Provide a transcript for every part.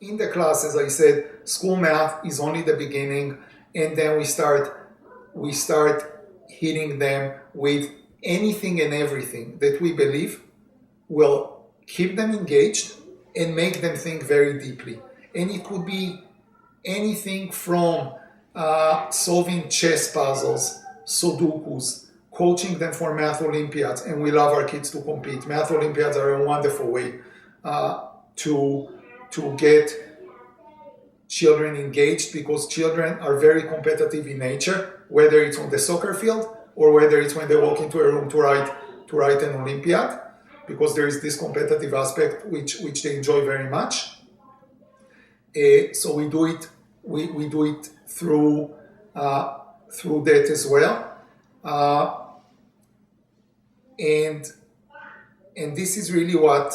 In the class, as I said, school math is only the beginning, and then we start hitting them with anything and everything that we believe will keep them engaged and make them think very deeply. And it could be anything from solving chess puzzles, Sudokus, coaching them for math Olympiads, and we love our kids to compete. Math Olympiads are a wonderful way to get children engaged, because children are very competitive in nature, whether it's on the soccer field or whether it's when they walk into a room to write an Olympiad, because there is this competitive aspect which they enjoy very much. So we do it through that as well, and this is really what,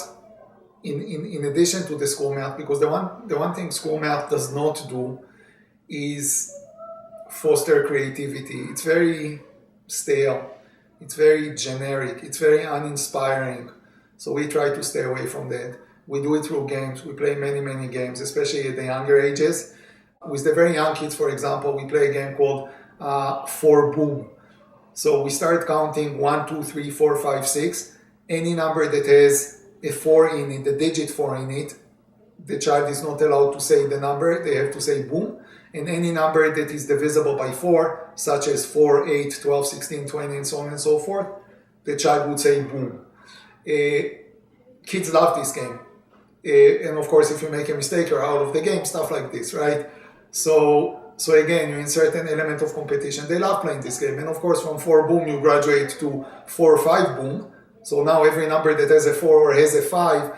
in addition to the school math, because the one thing school math does not do is foster creativity. It's very stale, it's very generic, it's very uninspiring. So we try to stay away from that. We do it through games. We play many games, especially at the younger ages. With the very young kids, for example, we play a game called 4 Boom. So we start counting 1, 2, 3, 4, 5, 6. Any number that has a 4 in it, the digit 4 in it, the child is not allowed to say the number, they have to say boom. And any number that is divisible by 4, such as 4, 8, 12, 16, 20, and so on and so forth, the child would say boom. Kids love this game. And of course, if you make a mistake, you're out of the game, stuff like this, right? So again, you insert an element of competition. They love playing this game. And of course, from 4 boom, you graduate to 4 or 5 boom. So now every number that has a 4 or has a 5,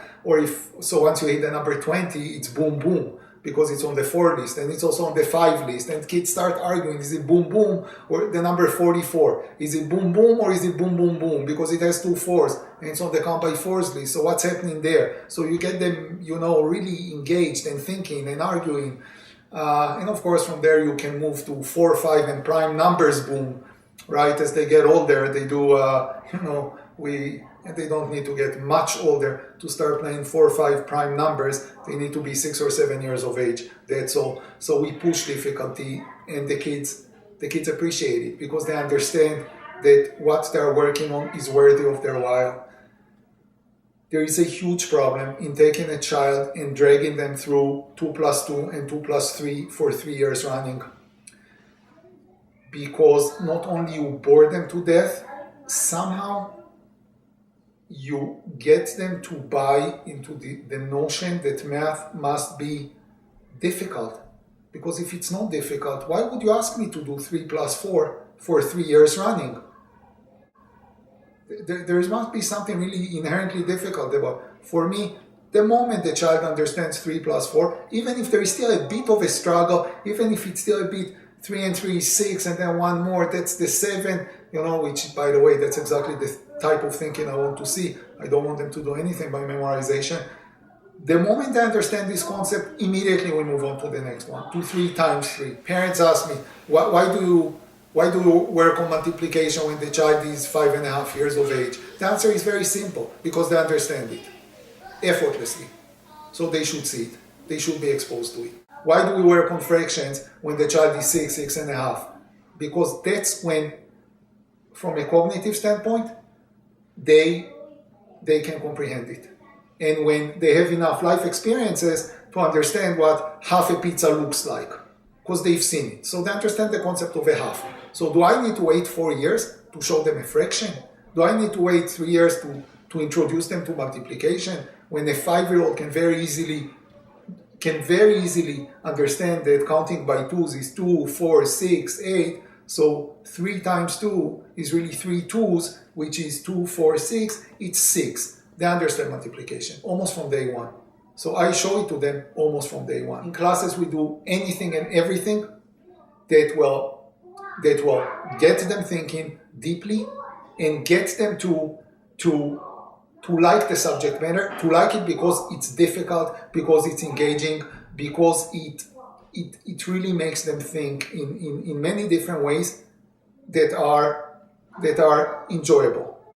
so once you hit the number 20, it's boom boom, because it's on the 4 list, and it's also on the 5 list. And kids start arguing, is it boom boom or the number 44? Is it boom boom or is it boom boom boom? Because it has 2 4s and it's on the count by 4s list. So what's happening there? So you get them, really engaged and thinking and arguing. And of course, from there you can move to 4, 5, and prime numbers boom, right? As they get older, they do, and they don't need to get much older to start playing 4 or 5 prime numbers. They need to be 6 or 7 years of age. That's all. So we push difficulty, and the kids appreciate it, because they understand that what they're working on is worthy of their while. There is a huge problem in taking a child and dragging them through 2 plus 2 and 2 plus 3 for 3 years running. Because not only you bore them to death, somehow you get them to buy into the notion that math must be difficult. Because if it's not difficult, why would you ask me to do 3 plus 4 for 3 years running? There must be something really inherently difficult about it. For me, the moment the child understands 3 plus 4, even if there is still a bit of a struggle, even if it's still a bit 3 and 3 is 6, and then 1 more, that's the 7, which, by the way, that's exactly the type of thinking I want to see. I don't want them to do anything by memorization. The moment they understand this concept, immediately we move on to the next one, to 3 times 3. Parents ask me, why do you work on multiplication when the child is 5.5 years of age? The answer is very simple, because they understand it effortlessly. So they should see it. They should be exposed to it. Why do we work on fractions when the child is 6, 6.5? Because that's when, from a cognitive standpoint, they can comprehend it. And when they have enough life experiences to understand what half a pizza looks like, because they've seen it. So they understand the concept of a half. So do I need to wait 4 years to show them a fraction? Do I need to wait 3 years to introduce them to multiplication, when a 5-year-old can very easily understand that counting by 2s is 2, 4, 6, 8. So 3 times 2 is really 3 2s, which is 2, 4, 6. It's 6. They understand multiplication almost from day one. So I show it to them almost from day one. In classes, we do anything and everything that will get them thinking deeply and get them to like the subject matter, to like it because it's difficult, because it's engaging, because it really makes them think in many different ways that are enjoyable.